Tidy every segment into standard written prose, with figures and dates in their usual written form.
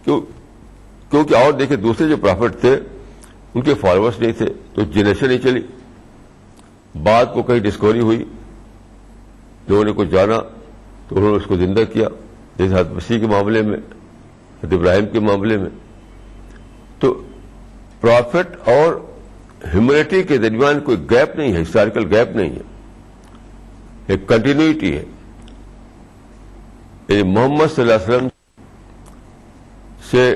کیونکہ اور دیکھیں دوسرے جو پرافٹ تھے ان کے فالوورس نہیں تھے تو جنریشن نہیں چلی. بعد کو کہیں ڈسکوری ہوئی, لوگوں نے کچھ جانا تو انہوں نے اس کو زندہ کیا, جیسے حضرت مسیح کے معاملے میں, حضرت ابراہیم کے معاملے میں. تو پرافٹ اور ہیومینٹی کے درمیان کوئی گیپ نہیں ہے, ہسٹوریکل گیپ نہیں ہے, ایک کنٹینیوٹی ہے. یعنی محمد صلی اللہ علیہ وسلم سے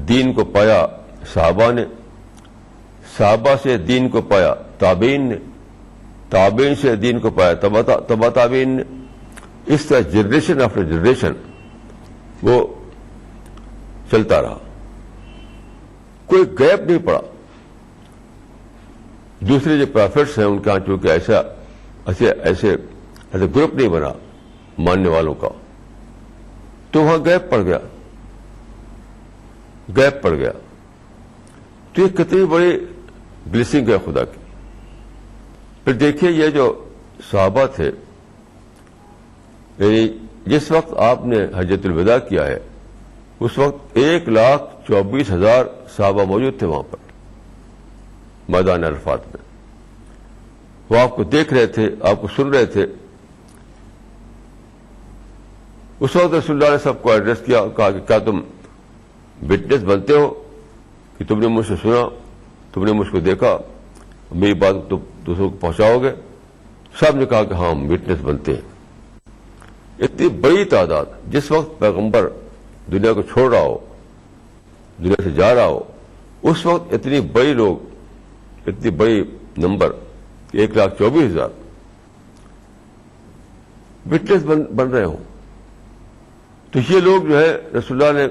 دین کو پایا صحابہ نے, صحابہ سے دین کو پایا تابعین نے, تابعین سے دین کو پایا تبع تابعین نے. اس طرح جنریشن آفٹر جنریشن وہ چلتا رہا, کوئی گیپ نہیں پڑا. دوسرے جو پرافٹس ہیں ان کے ہاں چونکہ ایسے گروپ نہیں بنا ماننے والوں کا, تو وہاں گیپ پڑ گیا. تو یہ کتنی بڑی بلیسنگ ہے خدا کی. پھر دیکھیے یہ جو صحابہ تھے, یعنی جس وقت آپ نے حجۃ الوداع کیا ہے اس وقت 1,24,000 صحابہ موجود تھے وہاں پر میدان عرفات میں. وہ آپ کو دیکھ رہے تھے, آپ کو سن رہے تھے. اس وقت رسول اللہ نے سب کو ایڈریس کیا, کہا کہ کیا تم وٹنس بنتے ہو کہ تم نے مجھ سے سنا, تم نے مجھ کو دیکھا, میری بات تم دوسروں کو پہنچاؤ گے؟ سب نے کہا کہ ہاں ہم وٹنس بنتے ہیں. اتنی بڑی تعداد, جس وقت پیغمبر دنیا کو چھوڑ رہا ہو, دنیا سے جا رہا ہو, اس وقت اتنی بڑی لوگ, اتنی بڑی نمبر 1,24,000 وٹنس بن رہے ہوں. تو یہ لوگ جو ہے رسول اللہ نے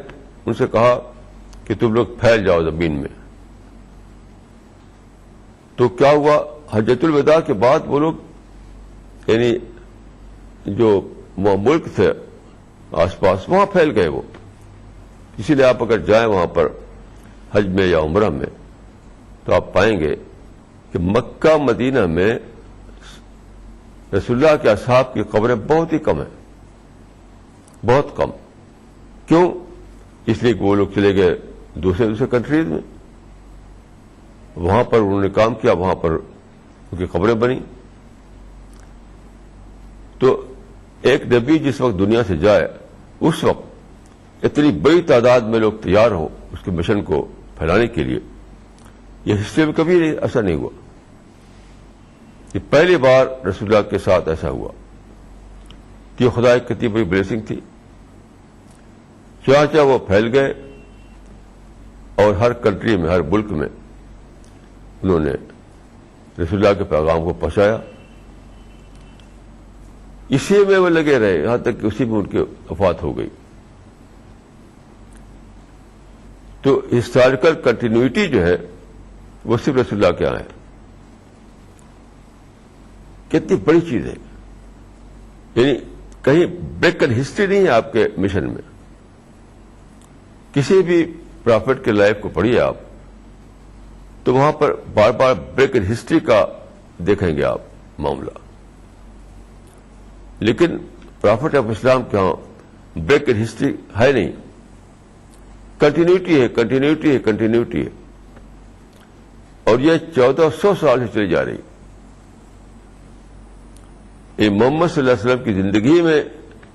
ان سے کہا کہ تم لوگ پھیل جاؤ زمین میں. تو کیا ہوا, حجۃ الوداع کے بعد وہ لوگ, یعنی جو ملک تھے آس پاس, وہاں پھیل گئے وہ. اسی لیے آپ اگر جائیں وہاں پر حج میں یا عمرہ میں تو آپ پائیں گے کہ مکہ مدینہ میں رسول اللہ کے اصحاب کی قبریں بہت ہی کم ہیں, بہت کم. کیوں؟ اس لیے کہ وہ لوگ چلے گئے دوسرے کنٹریز میں, وہاں پر انہوں نے کام کیا, وہاں پر ان کی قبریں بنی. تو ایک نبی جس وقت دنیا سے جائے اس وقت اتنی بڑی تعداد میں لوگ تیار ہوں اس کے مشن کو پھیلانے کے لیے, یہ ہسٹری میں کبھی ایسا نہیں ہوا. یہ پہلی بار رسول اللہ کے ساتھ ایسا ہوا. کہ خدا ایک کتنی بڑی بلیسنگ تھی. چاہے وہ پھیل گئے اور ہر کنٹری میں, ہر ملک میں انہوں نے رسول اللہ کے پیغام کو پہنچایا. اسی میں وہ لگے رہے یہاں تک کہ اسی میں ان کی وفات ہو گئی. تو ہسٹوریکل کنٹینیوٹی جو ہے وہ صرف رسول اللہ کے یہاں ہے. کتنی بڑی چیز ہے. یعنی کہیں بریک ان ہسٹری نہیں ہے آپ کے مشن میں. کسی بھی پرافٹ کے لائف کو پڑھیے آپ تو وہاں پر بار بار بریک ان ہسٹری کا دیکھیں گے آپ معاملہ. لیکن پرافٹ آف اسلام کے ہاں بریک ان ہسٹری ہے نہیں, کنٹینیوٹی ہے, کنٹینیوٹی ہے, کنٹینیوٹی ہے. اور یہ 1400 سال سے چلی جا رہی. یہ محمد صلی اللہ علیہ وسلم کی زندگی میں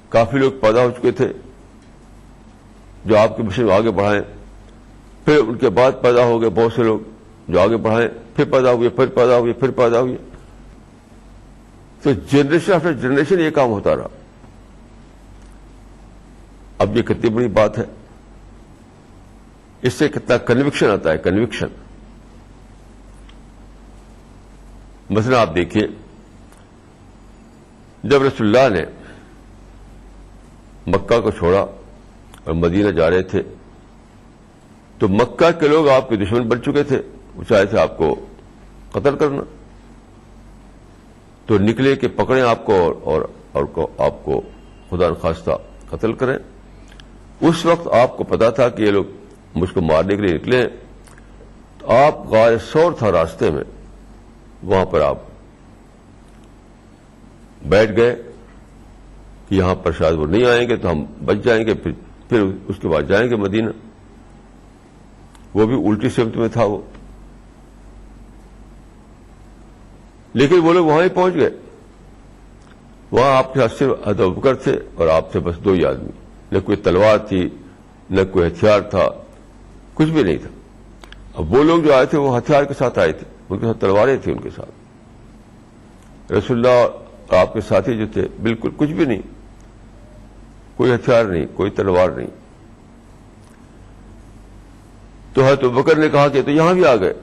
کافی لوگ پیدا ہو چکے تھے جو آپ کے مشن کو آگے بڑھائیں. پھر ان کے بعد پیدا ہو گئے بہت سے لوگ جو آگے بڑھائیں, پھر پیدا ہوئے, پھر پیدا ہوئے, پھر پیدا ہوئے. تو جنریشن آفٹر جنریشن یہ کام ہوتا رہا. اب یہ کتنی بڑی بات ہے. اس سے کتنا کنوکشن آتا ہے, کنوکشن. مثلا آپ دیکھیے جب رسول اللہ نے مکہ کو چھوڑا اور مدینہ جا رہے تھے تو مکہ کے لوگ آپ کے دشمن بن چکے تھے, وہ چاہے تھے آپ کو قتل کرنا. تو نکلے کہ پکڑیں آپ کو اور آپ کو خدا نخواستہ قتل کریں. اس وقت آپ کو پتا تھا کہ یہ لوگ مجھ کو مارنے کے لیے نکلے ہیں. تو آپ غار ثور تھا راستے میں, وہاں پر آپ بیٹھ گئے کہ یہاں پر شاید وہ نہیں آئیں گے تو ہم بچ جائیں گے, پھر پھر اس کے بعد جائیں گے مدینہ. وہ بھی الٹی سمت میں تھا وہ، لیکن وہ لوگ وہاں ہی پہنچ گئے. وہاں آپ کے ساتھ صرف حضرت ابوبکر تھے اور آپ سے بس 2 ہی آدمی. نہ کوئی تلوار تھی، نہ کوئی ہتھیار تھا، کچھ بھی نہیں تھا. اب وہ لوگ جو آئے تھے وہ ہتھیار کے ساتھ آئے تھے، ان کے ساتھ تلواریں تھیں ان کے ساتھ. رسول اللہ اور آپ کے ساتھی جو تھے بالکل کچھ بھی نہیں، کوئی ہتھیار نہیں، کوئی تلوار نہیں. تو حضرت ابوبکر نے کہا کہ تو یہاں بھی آ گئے.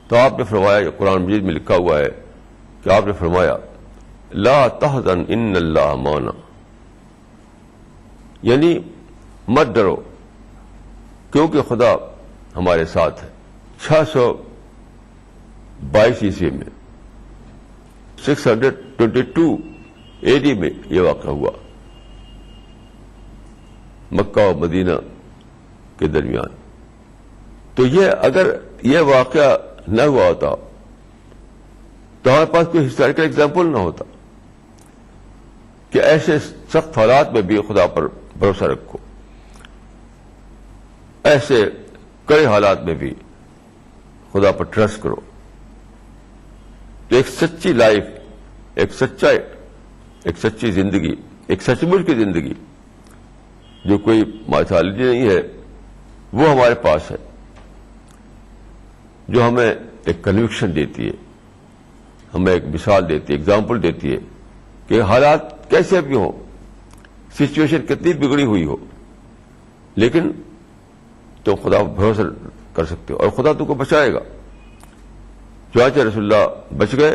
تو آپ نے فرمایا، قرآن مجید میں لکھا ہوا ہے کہ آپ نے فرمایا لا تحزن ان اللہ معنا، یعنی مت ڈرو کیونکہ خدا ہمارے ساتھ ہے. 622 عیسوی میں 622 AD میں یہ واقعہ ہوا مکہ و مدینہ کے درمیان. تو یہ اگر یہ واقعہ نہ ہوا ہوتا تو ہمارے پاس کوئی ہسٹوریکل ایگزامپل نہ ہوتا کہ ایسے سخت حالات میں بھی خدا پر بھروسہ رکھو، ایسے کڑے حالات میں بھی خدا پر ٹرسٹ کرو. تو ایک سچی لائف، ایک سچی زندگی، ایک سچ مچ کی زندگی جو کوئی مائتھالوجی نہیں ہے، وہ ہمارے پاس ہے، جو ہمیں ایک کنوکشن دیتی ہے، ہمیں ایک مثال دیتی ہے، ایگزامپل دیتی ہے کہ حالات کیسے بھی ہوں، سچویشن کتنی بگڑی ہوئی ہو، لیکن تو خدا پر بھروسہ کر سکتے ہو اور خدا تم کو بچائے گا. چنانچہ رسول اللہ بچ گئے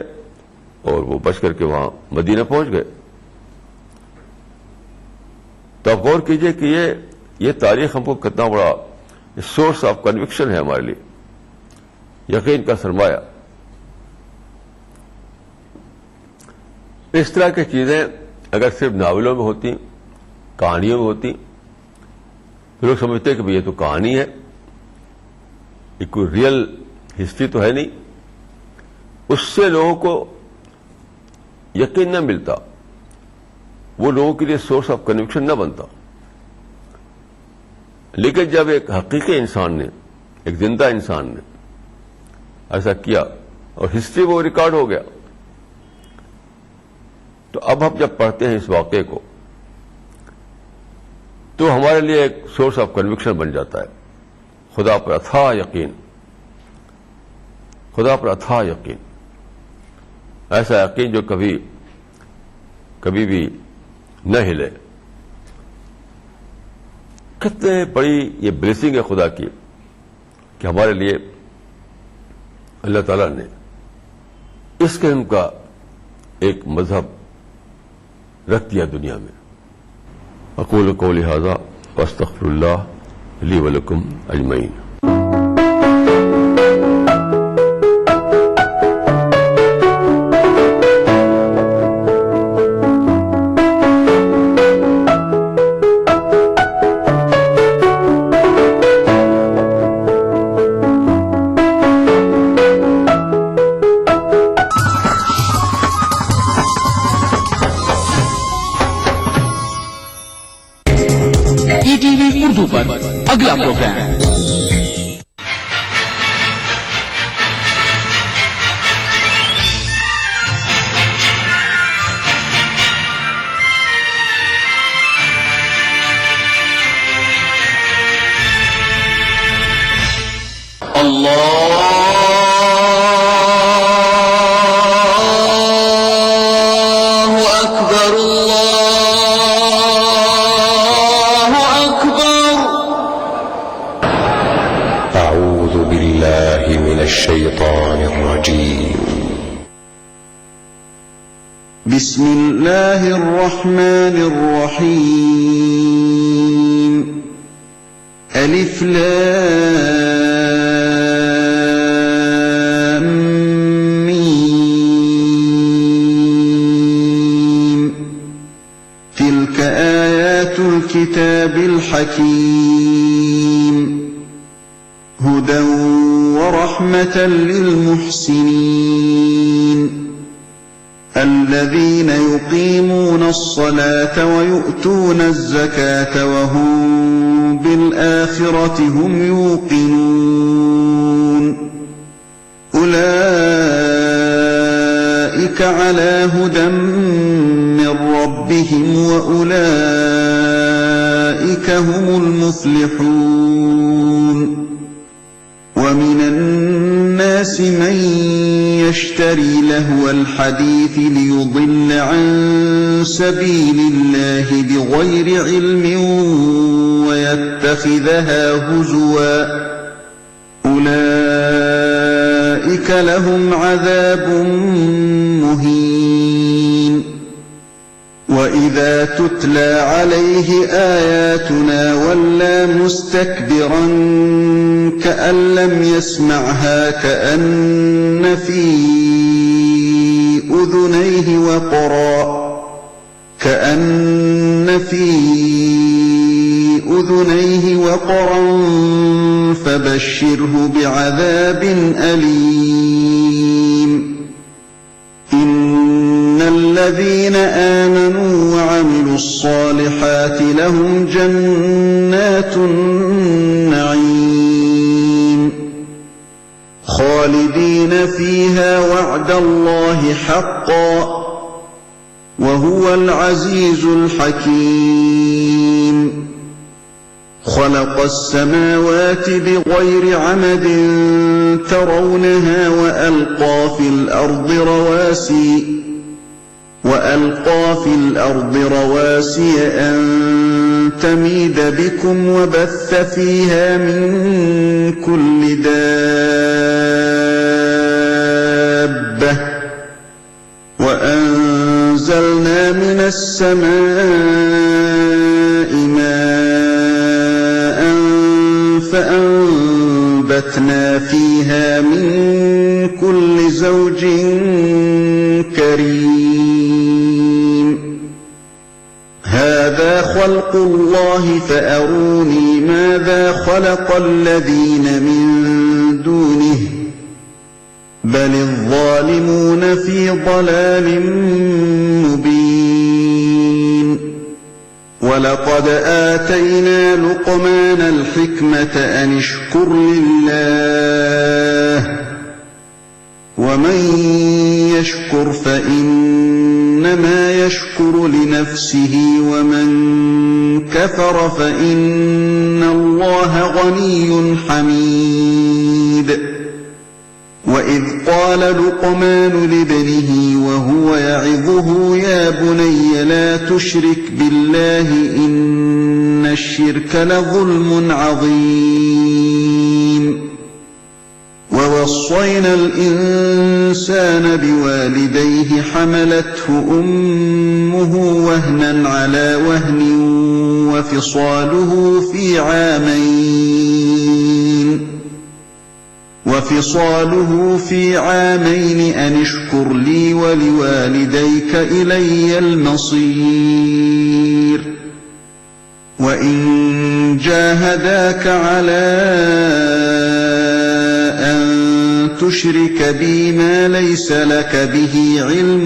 اور وہ بچ کر کے وہاں مدینہ پہنچ گئے. تو آپ غور کیجئے کہ یہ تاریخ ہم کو کتنا بڑا سورس آف کنوکشن ہے ہمارے لیے، یقین کا سرمایہ. اس طرح کی چیزیں اگر صرف ناولوں میں ہوتی، کہانیوں میں ہوتی، تو لوگ سمجھتے کہ یہ تو کہانی ہے، یہ کوئی ریئل ہسٹری تو ہے نہیں. اس سے لوگوں کو یقین نہ ملتا، وہ لوگوں کے لیے سورس آف کنوکشن نہ بنتا. لیکن جب ایک حقیقی انسان نے، ایک زندہ انسان نے ایسا کیا اور ہسٹری وہ ریکارڈ ہو گیا، تو اب ہم جب پڑھتے ہیں اس واقعے کو تو ہمارے لیے ایک سورس آف کنوکشن بن جاتا ہے. خدا پر اتھاہ یقین، خدا پر اتھاہ یقین، ایسا یقین جو کبھی بھی نہ ہلے. کتنے بڑی یہ بلیسنگ ہے خدا کی کہ ہمارے لیے اللہ تعالیٰ نے اس قسم کا ایک مذہب رکھ دیا دنیا میں. اقول قولی ھذا واستغفر اللہ لی ولکم اجمعین. اردو پر اگلا پروگرام الشيطان الرجيم. بسم الله الرحمن الرحيم. ألف لام ميم. تلك آيات الكتاب الحكيم. هدى ورحمة للمحسنين. الذين يقيمون الصلاة ويؤتون الزكاة وهم بالآخرة هم يوقنون أولئك على هدى من ربهم وأولئك هم المفلحون ومن الناس من يشتري لهو الحديث ليضل عن سبيل الله بغير علم ويتخذها هزوا أولئك لهم عذاب مهين وإذا تتلى عليه آياتنا ولى مستكبرا كأن لم يسمعها كأن في أذنيه وقرا فبشره بعذاب أليم إن الذين آمنوا وعملوا الصالحات لهم جنات النعيم خالدين فيها وعد الله حقا وهو العزيز الحكيم خلق السماوات بغير عمد ترونها وألقى في الأرض رواسي أن تميد بكم وبث فيها من كل دابة وأنزلنا من السماء ماء فأنبتنا فيها من كل زوج كريم هذا خلق الله فأروني ماذا خلق الذين من دونه بل الظالمون في ضلال مبين ولقد آتينا لقمان الحكمة أن اشكر لله ومن يشكر فإنما يشكر لنفسه ومن كفر فإن الله غني حميد وإذ قال لقمان لابنه وهو يعظه يا بني لا تشرك بالله إن الشرك لظلم عظيم ووصينا الإنسان بوالديه حملته أمه وهنا على وهن وفصاله في عامين أن اشكر لي ولوالديك إلي المصير وإن جاهداك على أن تشرك بي ما ليس لك به علم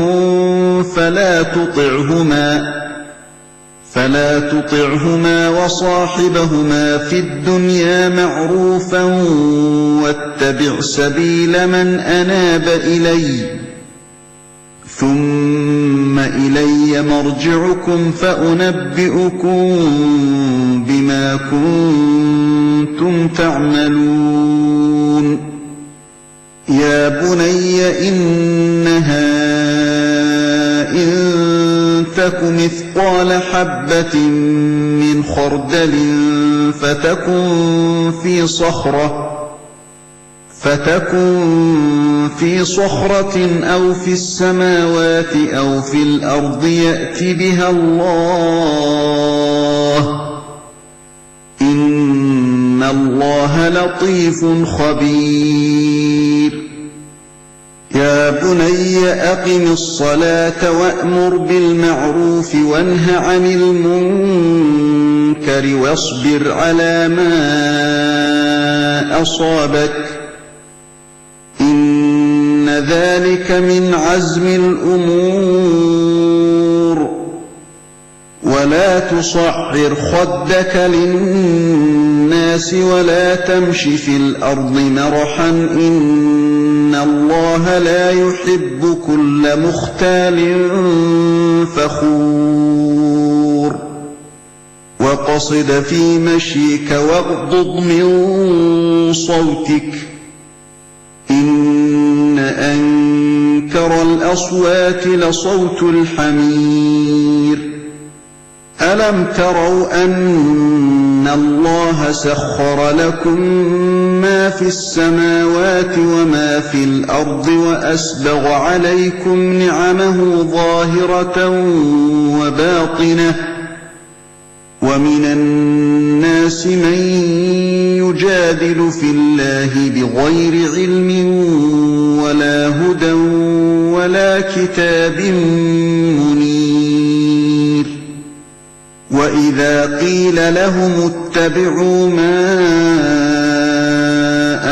فلا تطعهما وصاحبهما في الدنيا معروفا واتبع سبيل من أناب إلي ثم إلي مرجعكم فأنبئكم بما كنتم تعملون يا بني إنها إن تك مثقال حبة من خردل فتكن في صخرة أو في السماوات أو في الأرض يأت بها الله إن الله لطيف خبير يا بني أقم الصلاة وأمر بالمعروف وانه عن المنكر واصبر على ما أصابك إن ذلك من عزم الأمور ولا تصعر خدك للناس ولا تمش في الأرض مرحا إن الله لا يحب كل مختال فخور وقصد في مشيك واغضض من صوتك إن أنكر الأصوات لصوت الحمير ألم تروا أن الله سخر لكم ما في السماوات وما في الأرض وأسبغ عليكم نعمه ظاهرة وباطنة ومن الناس من يجادل في الله بغير علم ولا هدى ولا كتاب منير وإذا قيل لهم اتبعوا ما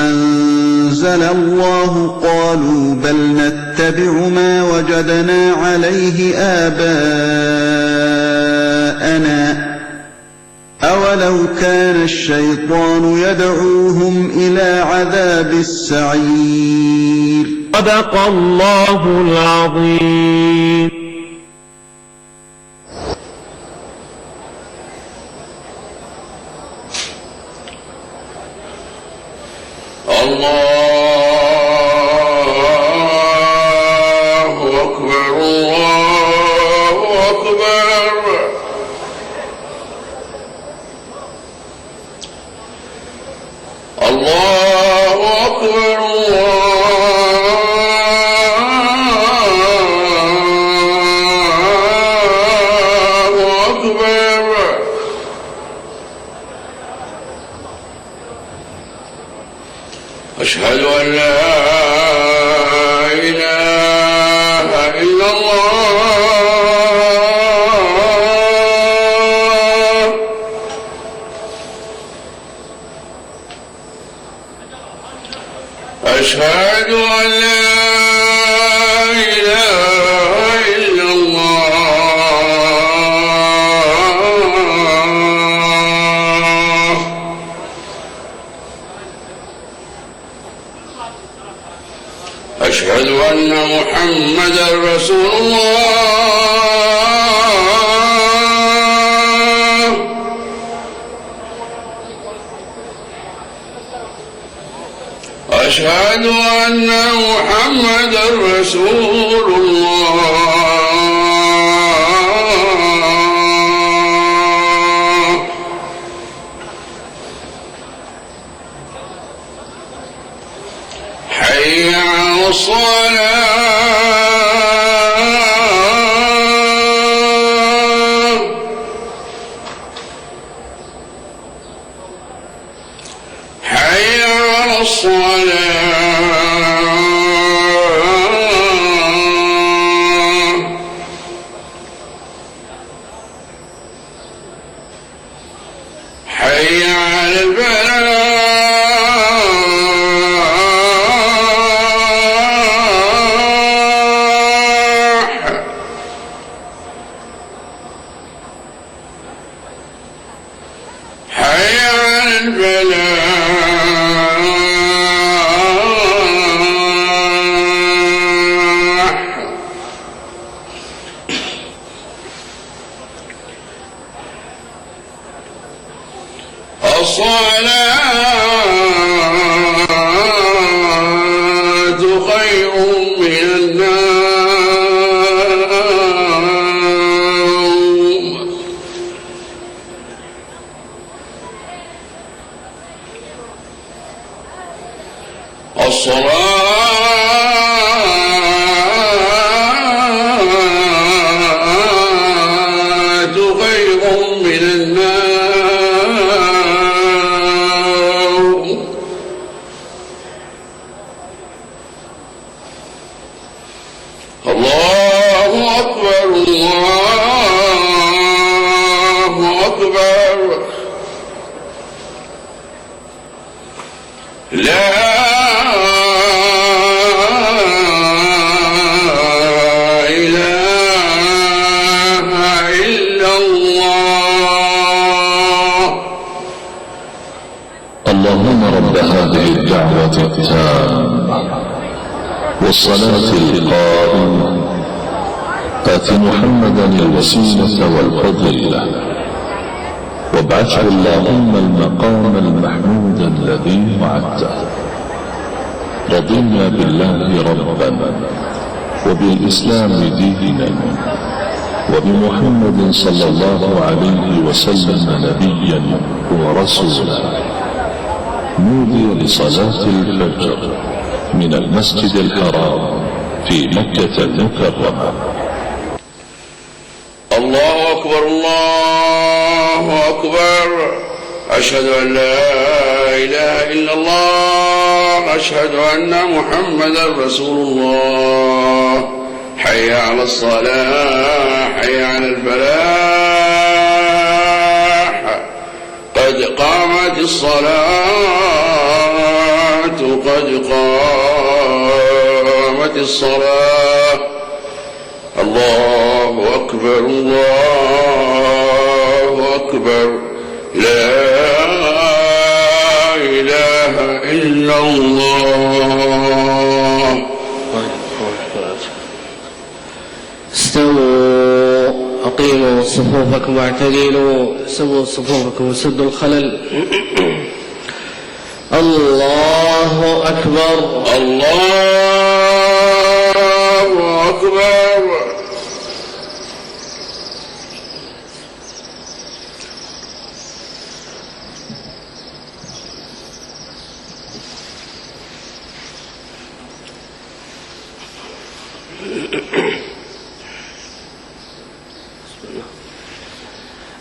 أنزل الله قالوا بل نتبع ما وجدنا عليه آباءنا أولو كان الشيطان يدعوهم إلى عذاب السعير صدق الله العظيم. الله أكبر الله أكبر الله أكبر الله أكبر أشهد أن لا إله إلا الله أشهد أن لا إله إلا الله أشهد أن محمدا رسول الله أشهد أن محمدا رسول الله حي على الصلاة حي على الصلاة حي على الفلاح حي على الفلاح الصلاة خير من النوم الصلاة خير من النوم الله أكبر الله أكبر لا التامة والصلاة القائمة آت محمدا الوسيلة والفضيلة وابعثه اللهم المقام المحمود الذي وعدته. رضينا بالله ربا وبالإسلام دينا وبمحمد صلى الله عليه وسلم نبيا ورسولا. نودي لصلاة الفجر من المسجد الحرام في مكة المكرمة. الله أكبر الله أكبر، أشهد أن لا إله إلا الله، أشهد أن محمدا رسول الله. حي على الصلاة، حي على الفلاح، قد قامت الصلاة، قد قامت الصلاة. الله أكبر الله أكبر، لا إله إلا الله. استووا، أقيموا صفوفكم واعتدلوا، سووا صفوفكم وسدوا الخلل. الله أكبر الله أكبر.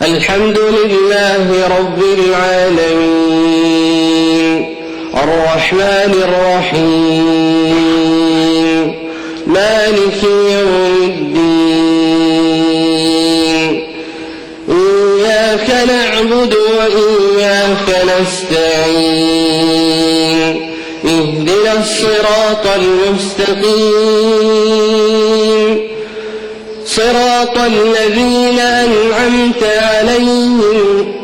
الحمد لله رب العالمين، الرحمن الرحيم، مالك يوم الدين. إياك نعبد وإياك نستعين، اهدنا الصراط المستقيم، صراط الذين أنعمت عليهم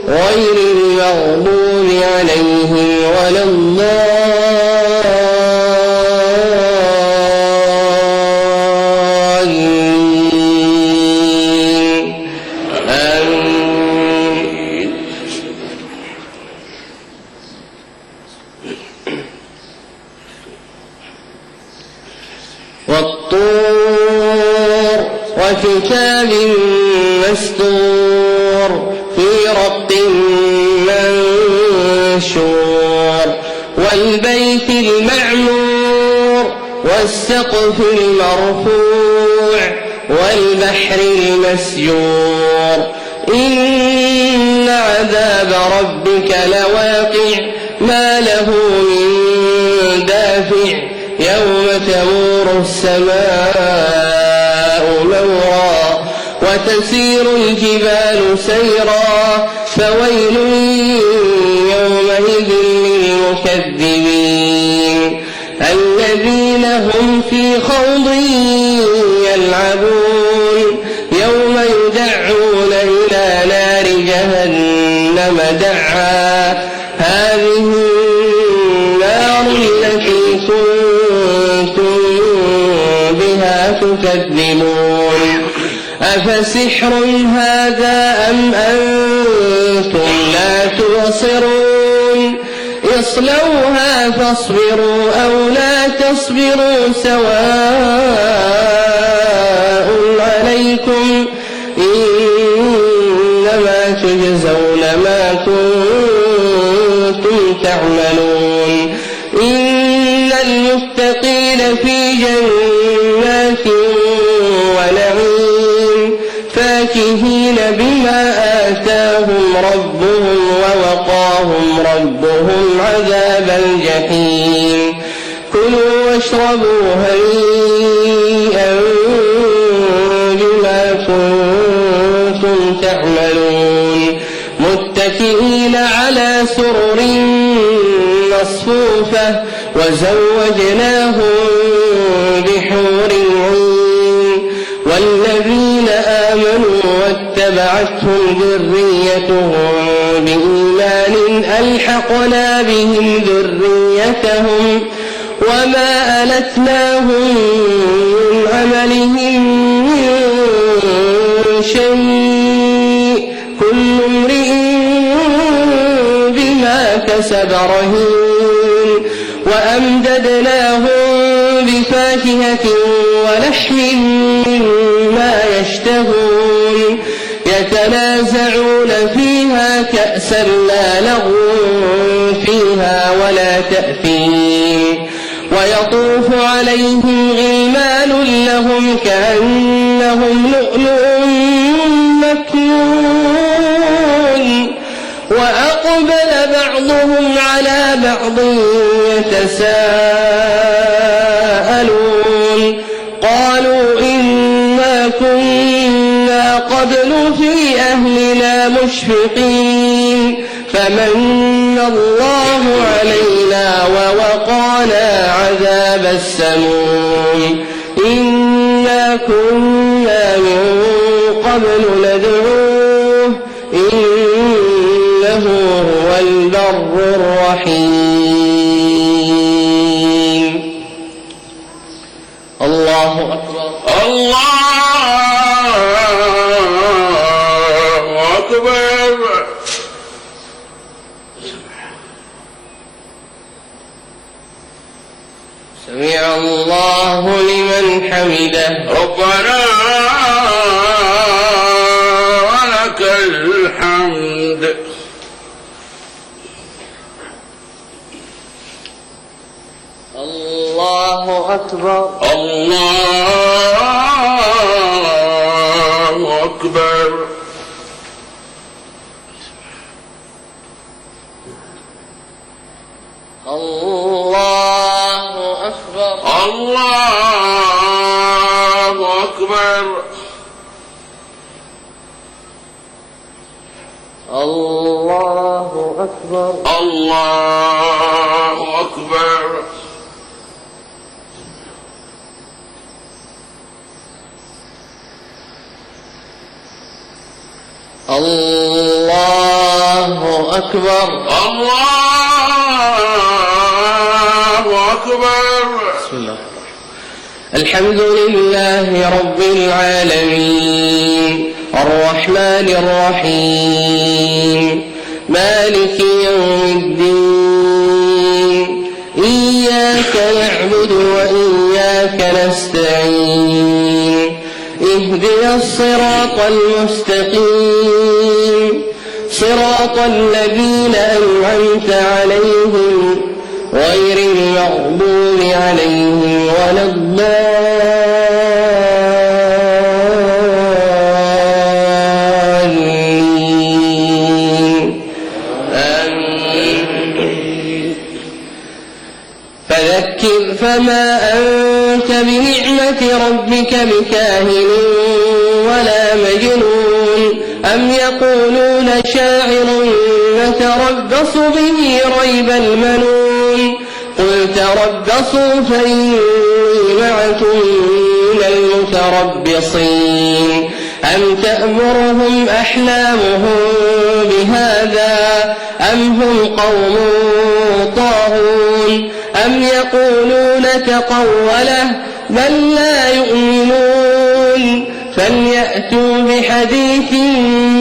غير المغضوب عليهم ولا الضالين. آمين. والطور وكتاب مسطور في رق منشور، والبيت المعمور والسقف المرفوع والبحر المسجور. إن عذاب ربك لواقع، ما له من دافع، يوم تمور السماء مورا وتسير الجبال سيرا، فويل يومئذ للمكذبين الذين هم في خوض يلعبون. يوم يدعون إلى نار جهنم دعا، هذه النار التي كنتم بها تكذبون. أفسحر هذا أم أنتم لا تبصرون؟ اصلوها فاصبروا أو لا تصبروا سواء عليكم، إنما تجزون ما كنتم تعملون. إن المتقين في جنات ونعيم، فاكهين بما آتاهم ربهم ووقاهم ربهم عذاب الجحيم. كلوا واشربوا هنيئا بما كنتم تعملون، متكئين على سرر مصفوفة، وزوجناهم بحور عين. والذين آمنوا واتبعتهم ذريتهم بإيمان بإحسان ألحقنا بهم ذريتهم وما ألتناهم من عملهم من شيء كل امرئ بما كسب رهين وأمددناهم بفاكهة ولحم مما يشتهون يتنازعون فيها كأسا لا لغو فيها ولا تأثيم ويطوف عليهم غلمان لهم كأنهم لؤلؤ مكنون وأقبل بعضهم على بعض يتساءلون قالوا إنا كنا قبل في أهلنا مشفقين فمن الله علينا ووقانا عذاب السموم إنا كنا من قبل ندعوه إنه هو البر الرحيم. الله أكبر. الله أكبر. سمع الله لمن حمده. ربنا ولك الحمد. الله أكبر. الله أكبر. الله أكبر. الله أكبر. الله أكبر. الله أكبر. الله أكبر. الله أكبر. بسم الله. الحمد لله رب العالمين الرحمن الرحيم مالك يوم الدين إياك نعبد وإياك نستعين اهدنا الصراط المستقيم صراط الذين أنعمت عليهم غير المغضوب عليهم ولا الضالين آمين. فذكر فما أنت بنعمة ربك بكاهن ولا مجنون أم يقولون شاعر نتربص به ريب المنون قل تربصوا فإني معكم من المتربصين أم تأمرهم أحلامهم بهذا أم هم قوم طاغون أم يقولون تقوله بل لا يؤمنون فليأتوا بحديث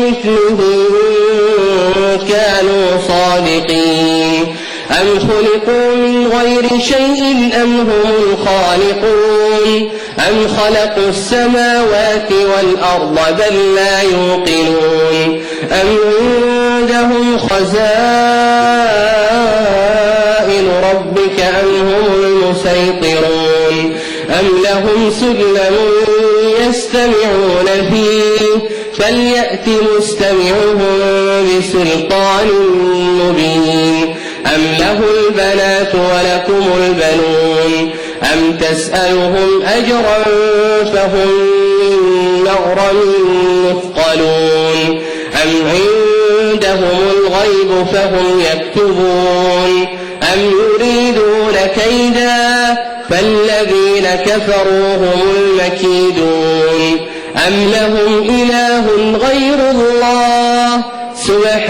مثله كانوا صادقين أم خلقوا من غير شيء أم هم الخالقون أم خلقوا السماوات والأرض بل لا يوقنون أم عندهم خزائن ربك أم هم المسيطرون أم لهم سلم يستمعون فيه فليأت مستمعهم بسلطان مبين أم له البنات ولكم البنون أم تسألهم أجرا فهم من مغرم مثقلون أم عندهم الغيب فهم يكتبون أم يريدون كيدا فالذين كفروا هم المكيدون أم لهم إله غير الله سبحانه